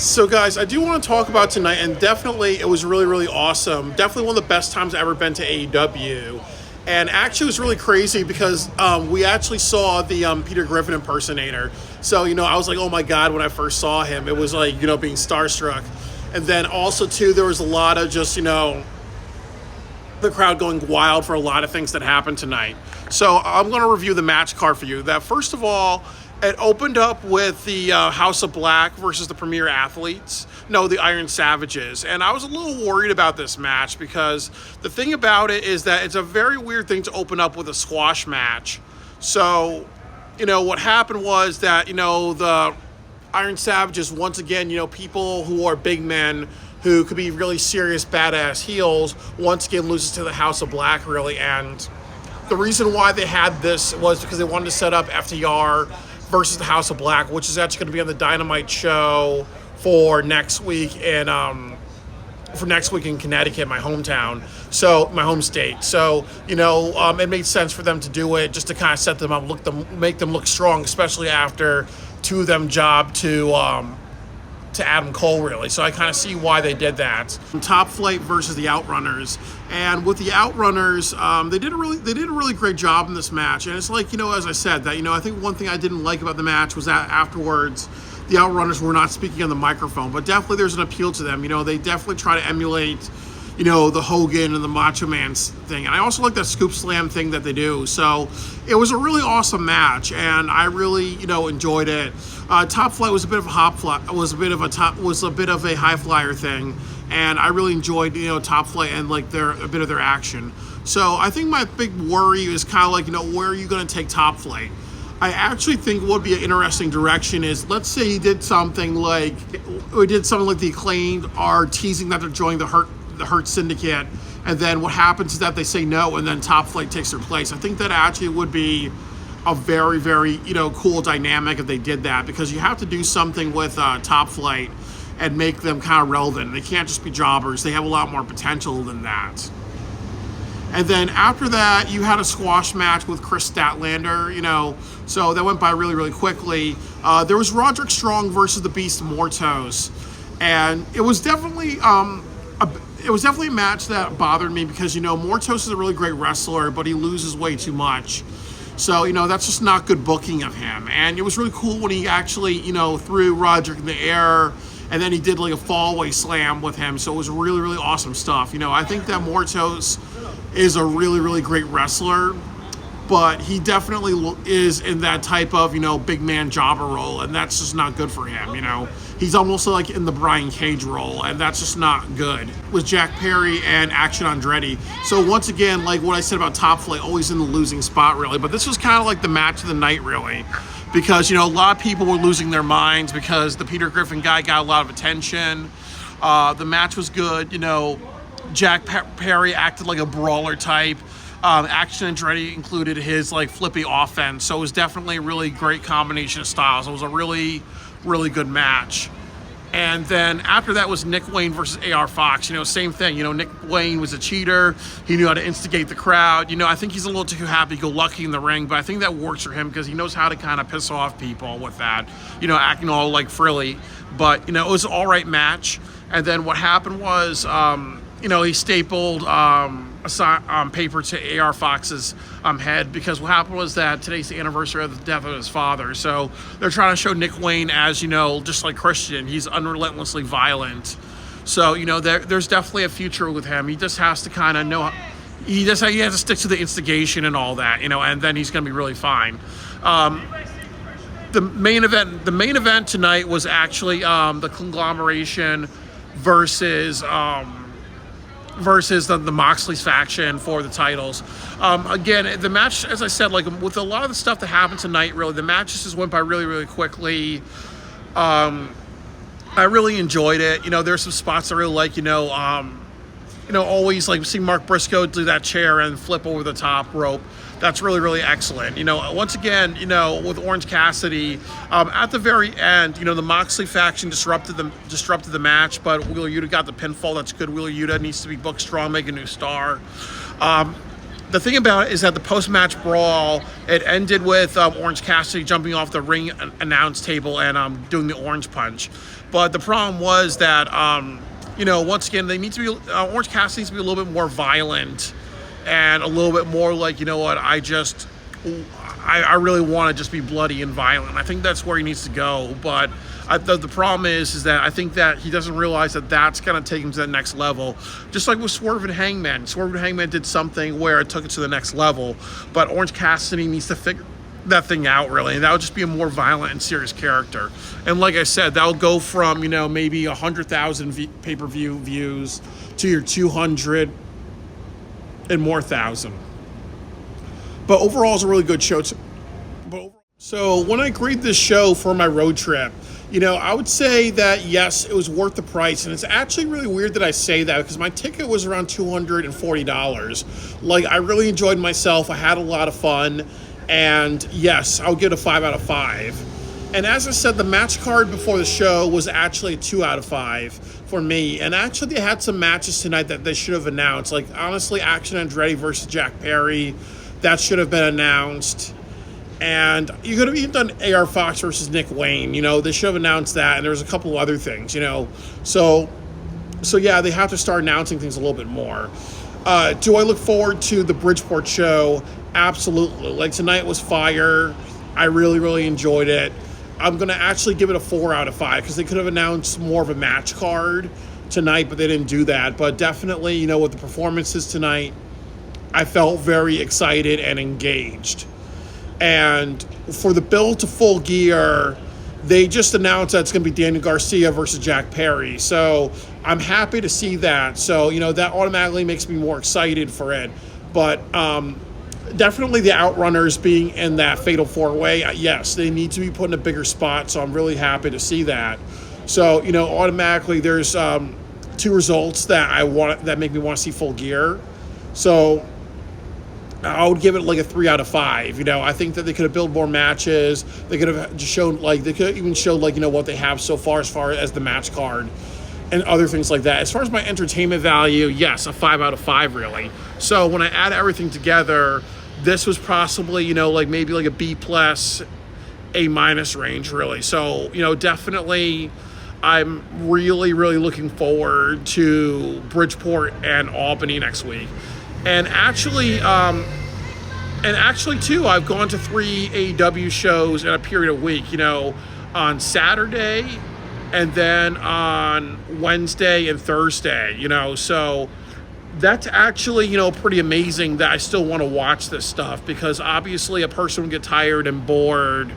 So, guys, I do want to talk about tonight, and definitely it was really, really awesome. Definitely one of the best times I've ever been to AEW. And actually, it was really crazy because we actually saw the Peter Griffin impersonator. So, I was like, oh my God, when I first saw him, it was like, being starstruck. And then also, too, there was a lot of just, the crowd going wild for a lot of things that happened tonight. So, I'm going to review the match card for you. That, first of all, it opened up with the House of Black versus the Premier Athletes. No, the Iron Savages. And I was a little worried about this match because the thing about it is that it's a very weird thing to open up with a squash match. So, what happened was that, the Iron Savages, once again, people who are big men who could be really serious, badass heels, once again loses to the House of Black, really. And the reason why they had this was because they wanted to set up FTR versus the House of Black, which is actually going to be on the Dynamite show for next week in Connecticut, my hometown, so my home state. So it made sense for them to do it just to kind of set them up, make them look strong, especially after two of them jobbed to Adam Cole, really. So I kind of see why they did that. Top Flight versus the Outrunners, and with the Outrunners, they did a really great job in this match. And it's like, as I said, that I think one thing I didn't like about the match was that afterwards the Outrunners were not speaking on the microphone, but definitely there's an appeal to them. They definitely try to emulate the Hogan and the Macho Man thing. And I also like that scoop slam thing that they do. So it was a really awesome match, and I really, enjoyed it. Top Flight was a bit of a was a bit of a high flyer thing, and I really enjoyed, Top Flight and like a bit of their action. So I think my big worry is kind of like, where are you going to take Top Flight? I actually think what would be an interesting direction is, let's say he did something like the Acclaimed are teasing that they're joining the Hurt Syndicate, and then what happens is that they say no, and then Top Flight takes their place. I think that actually would be a very, very, cool dynamic if they did that, because you have to do something with Top Flight and make them kind of relevant. They can't just be jobbers. They have a lot more potential than that. And then after that, you had a squash match with Chris Statlander, so that went by really, really quickly. There was Roderick Strong versus the Beast Mortos, and it was definitely a match that bothered me because, Mortos is a really great wrestler, but he loses way too much. So, that's just not good booking of him. And it was really cool when he actually, threw Roderick in the air, and then he did like a fallaway slam with him. So it was really, really awesome stuff. I think that Mortos is a really, really great wrestler, but he definitely is in that type of, big man jobber role, and that's just not good for him, He's almost like in the Brian Cage role, and that's just not good. With Jack Perry and Action Andretti. So once again, like what I said about Top Flight, always in the losing spot, really. But this was kind of like the match of the night, really. Because, a lot of people were losing their minds because the Peter Griffin guy got a lot of attention. The match was good, Jack Perry acted like a brawler type. Action Andretti included his like flippy offense, so it was definitely a really great combination of styles. It was a really, really good match. And then after that was Nick Wayne versus AR Fox. Same thing. Nick Wayne was a cheater. He knew how to instigate the crowd. I think he's a little too happy-go-lucky in the ring, but I think that works for him because he knows how to kind of piss off people with that, acting all like frilly. But, it was an all right match. And then what happened was, he stapled paper to AR Fox's head, because what happened was that today's the anniversary of the death of his father. So they're trying to show Nick Wayne as, just like Christian. He's unrelentlessly violent. So, there's definitely a future with him. He just has to kind of know, he has to stick to the instigation and all that, and then he's going to be really fine. The main event tonight was actually the Conglomeration versus the Moxley's faction for the titles. Again, the match, as I said, like with a lot of the stuff that happened tonight, really, the match just went by really, really quickly. I really enjoyed it. There's some spots I really like, always like seeing Mark Briscoe do that chair and flip over the top rope. That's really, really excellent. Once again, with Orange Cassidy, at the very end, the Moxley faction disrupted the match, but Wheeler Yuta got the pinfall. That's good. Wheeler Yuta needs to be booked strong, make a new star. The thing about it is that the post-match brawl, it ended with Orange Cassidy jumping off the ring announce table and doing the orange punch. But the problem was that, once again, they need to be, Orange Cassidy needs to be a little bit more violent and a little bit more like, you know what, I really want to just be bloody and violent. I think that's where he needs to go. But the problem is that I think that he doesn't realize that that's going to take him to the next level. Just like with Swerve and Hangman. Swerve and Hangman did something where it took it to the next level. But Orange Cassidy needs to figure that thing out, really. And that would just be a more violent and serious character. And like I said, that'll go from, maybe 100,000 pay-per-view views to your 200 and more thousand. But overall, it's a really good show. So when I graded this show for my road trip, I would say that, yes, it was worth the price. And it's actually really weird that I say that because my ticket was around $240. Like, I really enjoyed myself. I had a lot of fun. And, yes, I'll give it a 5 out of 5. And as I said, the match card before the show was actually a 2 out of 5 for me. And actually, they had some matches tonight that they should have announced. Like, honestly, Action Andretti versus Jack Perry. That should have been announced. And you could have even done AR Fox versus Nick Wayne. They should have announced that. And there was a couple of other things, So yeah, they have to start announcing things a little bit more. Do I look forward to the Bridgeport show? Absolutely. Like, tonight was fire. I really, really enjoyed it. I'm going to actually give it a 4 out of 5 because they could have announced more of a match card tonight, but they didn't do that. But definitely, with the performances tonight, I felt very excited and engaged. And for the build to Full Gear, they just announced that it's going to be Daniel Garcia versus Jack Perry. So I'm happy to see that. So, that automatically makes me more excited for it. But definitely the Outrunners being in that Fatal 4-Way, yes, they need to be put in a bigger spot. So I'm really happy to see that. So, automatically there's 2 results that make me want to see Full Gear. So I would give it like a 3 out of 5. I think that they could have built more matches. They could have just shown, they could have even showed, what they have so far as the match card and other things like that. As far as my entertainment value, yes, a 5 out of 5, really. So when I add everything together, this was possibly, maybe like a B+, A- range, really. So, definitely I'm really, really looking forward to Bridgeport and Albany next week. And actually, too, I've gone to 3 AEW shows in a period of week, on Saturday and then on Wednesday and Thursday, So that's actually, pretty amazing that I still want to watch this stuff because obviously a person would get tired and bored,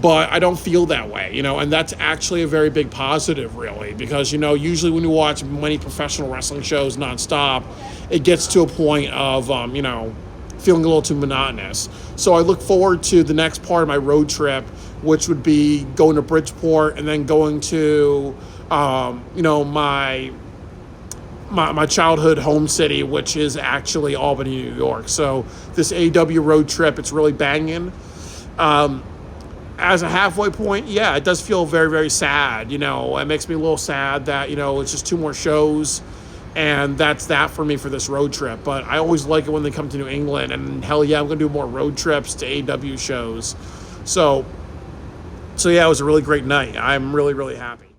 but I don't feel that way, and that's actually a very big positive, really, because, usually when you watch many professional wrestling shows nonstop, it gets to a point of, feeling a little too monotonous. So I look forward to the next part of my road trip, which would be going to Bridgeport and then going to, my childhood home city, which is actually Albany, New York. So this AEW road trip, it's really banging. As a halfway point, yeah, it does feel very, very sad. It makes me a little sad that, it's just 2 more shows. And that's that for me for this road trip. But I always like it when they come to New England. And hell yeah, I'm going to do more road trips to AEW shows. So yeah, it was a really great night. I'm really, really happy.